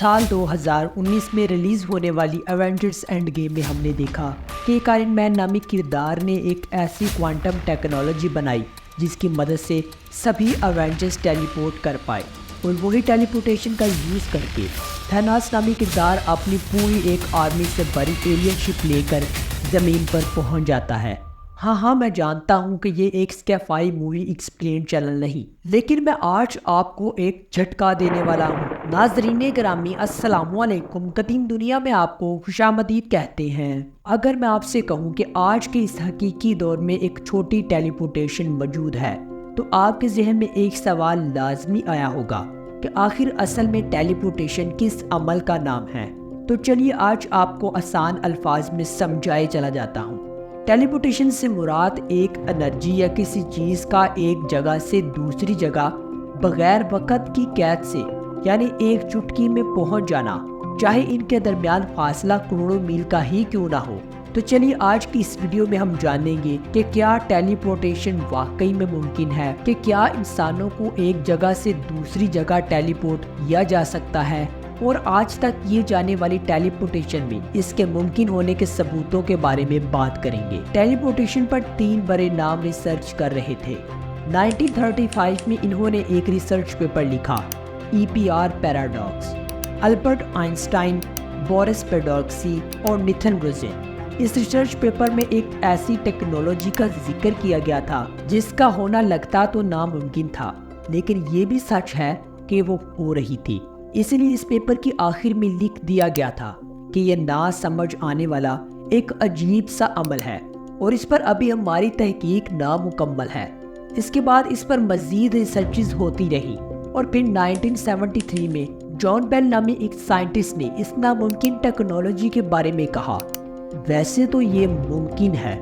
سال 2019 میں ریلیز ہونے والی ایونجرز اینڈ گیم میں ہم نے دیکھا کہ ایک آئرن مین نامی کردار نے ایک ایسی کوانٹم ٹیکنالوجی بنائی جس کی مدد سے سبھی ایونجرز ٹیلی پورٹ کر پائے، اور وہی ٹیلی پورٹیشن کا یوز کر کے تھیناس نامی کردار اپنی پوری ایک آرمی سے بڑی ایلین شپ لے کر زمین پر پہنچ جاتا ہے۔ ہاں میں جانتا ہوں کہ یہ ایک اسکیفائی مووی ایکسپلین چینل نہیں، لیکن میں آج آپ کو ایک جھٹکا دینے والا ہوں۔ ناظرین گرامی السلام علیکم، قدیم دنیا میں آپ کو خوش آمدید کہتے ہیں۔ اگر میں آپ سے کہوں کہ آج کے اس حقیقی دور میں ایک چھوٹی ٹیلی پورٹیشن موجود ہے تو آپ کے ذہن میں ایک سوال لازمی آیا ہوگا کہ آخر اصل میں ٹیلی پورٹیشن کس عمل کا نام ہے۔ تو چلیے آج آپ کو آسان الفاظ میں سمجھائے چلا جاتا ہوں۔ ٹیلی پورٹیشن سے مراد ایک انرجی یا کسی چیز کا ایک جگہ سے دوسری جگہ بغیر وقت کی قید سے، یعنی ایک چٹکی میں پہنچ جانا، چاہے ان کے درمیان فاصلہ کروڑوں میل کا ہی کیوں نہ ہو۔ تو چلیے آج کی اس ویڈیو میں ہم جانیں گے کہ کیا ٹیلی پورٹیشن واقعی میں ممکن ہے، کہ کیا انسانوں کو ایک جگہ سے دوسری جگہ ٹیلی پورٹ کیا جا سکتا ہے، اور آج تک یہ جانے والی ٹیلی پورٹیشن میں اس کے ممکن ہونے کے ثبوتوں کے بارے میں بات کریں گے۔ ٹیلی پورٹیشن پر 3 بڑے نام ریسرچ کر رہے تھے۔ 1935 میں انہوں نے ایک ریسرچ پیپر لکھا، EPR paradox. Albert Einstein, Boris Podolsky اور نیتھن روزن۔ اس ریسرچ پیپر میں ایک ایسی ٹیکنالوجی کا ذکر کیا گیا تھا جس کا ہونا لگتا تو ناممکن تھا، لیکن یہ بھی سچ ہے کہ وہ ہو رہی تھی۔ اسی لیے اس پیپر کی آخر میں لکھ دیا گیا تھا کہ یہ نہ سمجھ آنے والا ایک عجیب سا عمل ہے اور اس پر ابھی ہماری تحقیق نامکمل ہے۔ اس کے بعد اس پر مزید ریسرچز ہوتی رہی اور پھر 1973 میں جان بیل نامی ایک سائنٹسٹ نے اس ناممکن ٹیکنالوجی کے بارے میں کہا، ویسے تو یہ ممکن ہے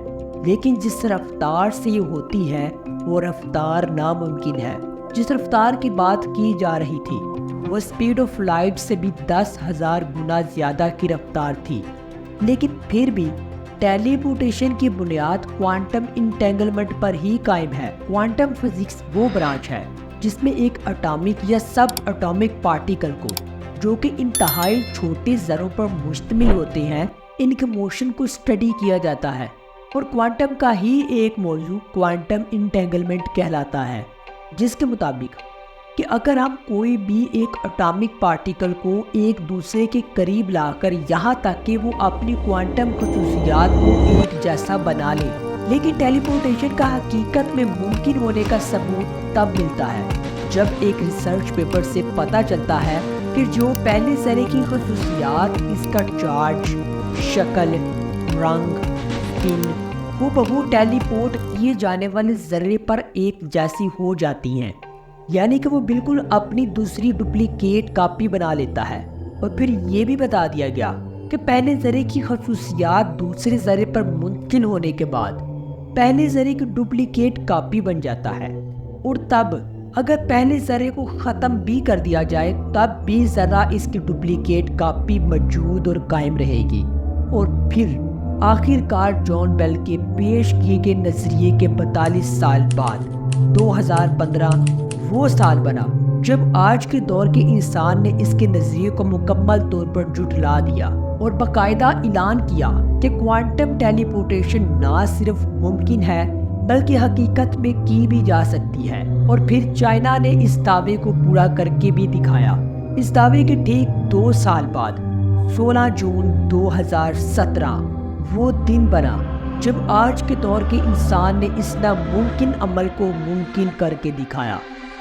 لیکن جس رفتار سے یہ ہوتی ہے وہ رفتار ناممکن ہے۔ جس رفتار کی بات کی جا رہی تھی وہ سپیڈ آف لائٹ سے بھی 10,000 گنا زیادہ کی رفتار تھی، لیکن پھر بھی ٹیلی پورٹیشن کی بنیاد کوانٹم انٹینگلمنٹ پر ہی قائم ہے۔ کوانٹم فزکس وہ برانچ ہے جس میں ایک اٹامک یا سب اٹامک پارٹیکل کو، جو کہ انتہائی چھوٹے ذروں پر مشتمل ہوتے ہیں، ان کے موشن کو اسٹڈی کیا جاتا ہے، اور کوانٹم کا ہی ایک موضوع کوانٹم انٹینگلمنٹ کہلاتا ہے، جس کے مطابق کہ اگر ہم کوئی بھی ایک اٹامک پارٹیکل کو ایک دوسرے کے قریب لا کر یہاں تک کہ وہ اپنی کوانٹم خصوصیات کو ایک جیسا بنا لے، لیکن ٹیلی پورٹیشن کا حقیقت میں ممکن ہونے کا ثبوت تب ملتا ہے جب ایک ریسرچ پیپر سے پتہ چلتا ہے کہ جو پہلے ذرے کی خصوصیات، اس کا چارج، شکل، رنگ، پن، وہ بہو ٹیلی پورٹ کیے جانے والے ذرے پر ایک جیسی ہو جاتی ہیں، یعنی کہ وہ بالکل اپنی دوسری ڈپلیکیٹ کاپی بنا لیتا ہے۔ اور پھر یہ بھی بتا دیا گیا کہ پہلے ذرے کی خصوصیات دوسرے ذرے پر منتقل ہونے کے بعد پہلے ذرے کی ڈپلیکیٹ کاپی بن جاتا ہے، اور تب اگر پہلے ذرے کو ختم بھی کر دیا جائے تب بھی ذرہ اس کی ڈپلیکیٹ کاپی موجود اور قائم رہے گی۔ اور پھر آخر کار جان بیل کے پیش کیے گئے نظریے کے 42 سال بعد 2015 وہ سال بنا جب آج کے دور کے انسان نے اس کے نظریے کو مکمل طور پر جھٹلا دیا اور باقاعدہ اعلان کیا کہ کوانٹم ٹیلی پورٹیشن نہ صرف ممکن ہے بلکہ حقیقت میں کی بھی جا سکتی ہے۔ اور پھر چائنا نے اس دعوے کو پورا کر کے بھی دکھایا۔ اس دعوے کے ٹھیک 2 سال بعد 16 جون 2017 وہ دن بنا جب آج کے دور کے انسان نے اس ناممکن عمل کو ممکن کر کے دکھایا،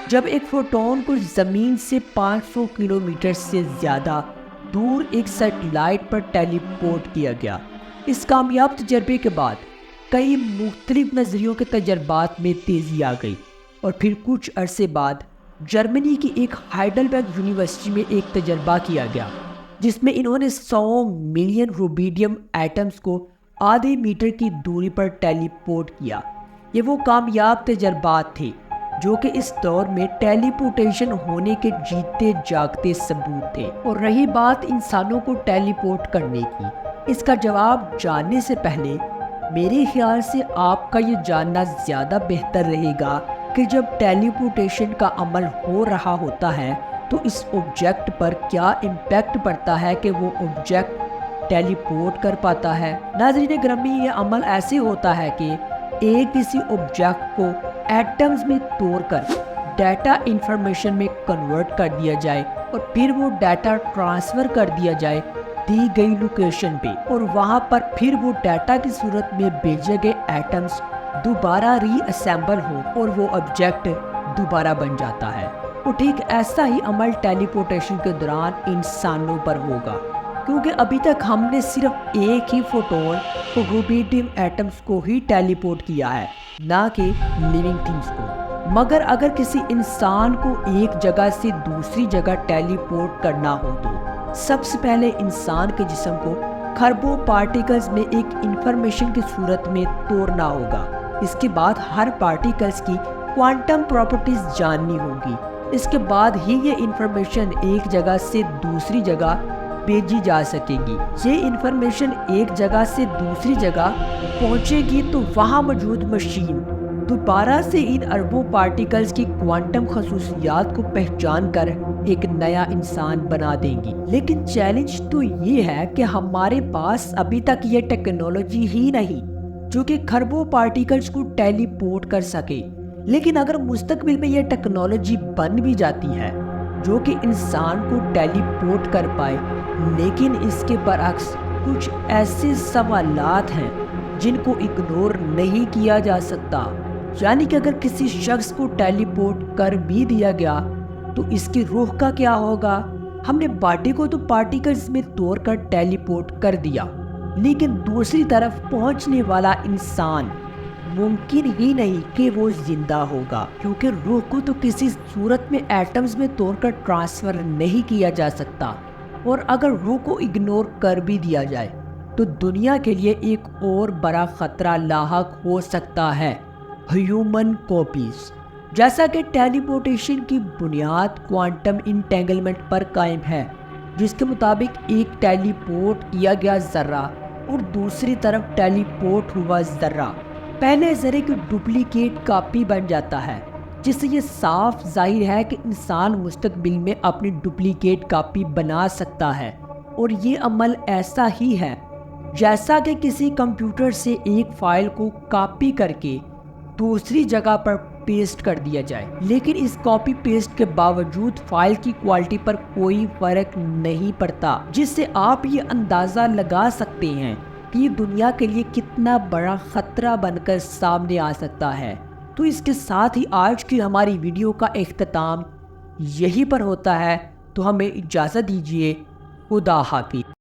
جب ایک فوٹون کو زمین سے 500 کلومیٹر سے زیادہ دور ایک سیٹلائٹ پر ٹیلی پورٹ کیا گیا۔ اس کامیاب تجربے کے بعد کئی مختلف نظریوں کے تجربات میں تیزی آ گئی، اور پھر کچھ عرصے بعد جرمنی کی ایک ہائیڈلبرگ یونیورسٹی میں ایک تجربہ کیا گیا جس میں انہوں نے 100 ملین روبیڈیم ایٹمز کو آدھے میٹر کی دوری پر ٹیلی پورٹ کیا۔ یہ وہ کامیاب تجربات تھے جو کہ اس دور میں ٹیلی پورٹیشن ہونے کے جیتے جاگتے ثبوت تھے۔ اور رہی بات انسانوں کو ٹیلی پورٹ کرنے کی، اس کا جواب جاننے سے پہلے میرے خیال سے آپ کا یہ جاننا زیادہ بہتر رہے گا کہ جب ٹیلی پورٹیشن کا عمل ہو رہا ہوتا ہے تو اس آبجیکٹ پر کیا امپیکٹ پڑتا ہے کہ وہ آبجیکٹ ٹیلی پورٹ کر پاتا ہے۔ ناظرین گرامی، یہ عمل ایسے ہوتا ہے کہ ایک کسی آبجیکٹ کو ایٹمز میں توڑ کر ڈیٹا انفارمیشن میں کنورٹ کر دیا جائے اور پھر وہ ڈیٹا ٹرانسفر کر دیا جائے دی گئی لوکیشن پہ، اور وہاں پر پھر وہ ڈیٹا کی صورت میں بھیجے گئے ایٹمز دوبارہ ری اسیمبل ہو اور وہ آبجیکٹ دوبارہ بن جاتا ہے۔ اور ٹھیک ایسا ہی عمل ٹیلی پورٹیشن کے دوران انسانوں پر ہوگا، کیونکہ ابھی تک ہم نے صرف ایک ہی فوٹون روبیڈیم ایٹمز کو ہی ٹیلی پورٹ کیا ہے، نہ کہ لیونگ تھنگز کو۔ مگر اگر کسی انسان کو ایک جگہ سے دوسری جگہ ٹیلی پورٹ کرنا ہو تو سب سے پہلے انسان کے جسم کو کھربوں پارٹیکلز میں ایک انفارمیشن کی صورت میں توڑنا ہوگا۔ اس کے بعد ہر پارٹیکلز کی کوانٹم پراپرٹیز جاننی ہوگی۔ اس کے بعد ہی یہ انفارمیشن ایک جگہ سے دوسری جگہ بھیجی جا سکے گی۔ یہ انفارمیشن ایک جگہ سے دوسری جگہ پہنچے گی تو وہاں موجود مشین دوبارہ سے ان اربوں پارٹیکلز کی کوانٹم خصوصیات کو پہچان کر ایک نیا انسان بنا دیں گی۔ لیکن چیلنج تو یہ ہے کہ ہمارے پاس ابھی تک یہ ٹیکنالوجی ہی نہیں جو کہ کھربوں پارٹیکلز کو ٹیلی پورٹ کر سکے۔ لیکن اگر مستقبل میں یہ ٹیکنالوجی بن بھی جاتی ہے جو کہ انسان کو ٹیلی پورٹ کر پائے، لیکن اس کے برعکس کچھ ایسے سوالات ہیں جن کو اگنور نہیں کیا جا سکتا۔ یعنی کہ اگر کسی شخص کو ٹیلی پورٹ کر بھی دیا گیا تو اس کی روح کا کیا ہوگا؟ ہم نے باڈی کو تو پارٹیکلز میں توڑ کر ٹیلی پورٹ کر دیا، لیکن دوسری طرف پہنچنے والا انسان ممکن ہی نہیں کہ وہ زندہ ہوگا، کیونکہ روح کو تو کسی صورت میں ایٹمز میں توڑ کر ٹرانسفر نہیں کیا جا سکتا۔ اور اگر روح کو اگنور کر بھی دیا جائے تو دنیا کے لیے ایک اور بڑا خطرہ لاحق ہو سکتا ہے، ہیومن کاپیز۔ جیسا کہ ٹیلی پورٹیشن کی بنیاد کوانٹم انٹینگلمنٹ پر قائم ہے، جس کے مطابق ایک ٹیلی پورٹ کیا گیا ذرہ اور دوسری طرف ٹیلی پورٹ ہوا ذرہ پہلے ذرے کی ڈپلیکیٹ کاپی بن جاتا ہے، جس سے یہ صاف ظاہر ہے کہ انسان مستقبل میں اپنی ڈپلیکیٹ کاپی بنا سکتا ہے۔ اور یہ عمل ایسا ہی ہے جیسا کہ کسی کمپیوٹر سے ایک فائل کو کاپی کر کے دوسری جگہ پر پیسٹ کر دیا جائے، لیکن اس کاپی پیسٹ کے باوجود فائل کی کوالٹی پر کوئی فرق نہیں پڑتا، جس سے آپ یہ اندازہ لگا سکتے ہیں کہ یہ دنیا کے لیے کتنا بڑا خطرہ بن کر سامنے آ سکتا ہے۔ تو اس کے ساتھ ہی آج کی ہماری ویڈیو کا اختتام یہی پر ہوتا ہے، تو ہمیں اجازت دیجیے۔ خدا حافظ۔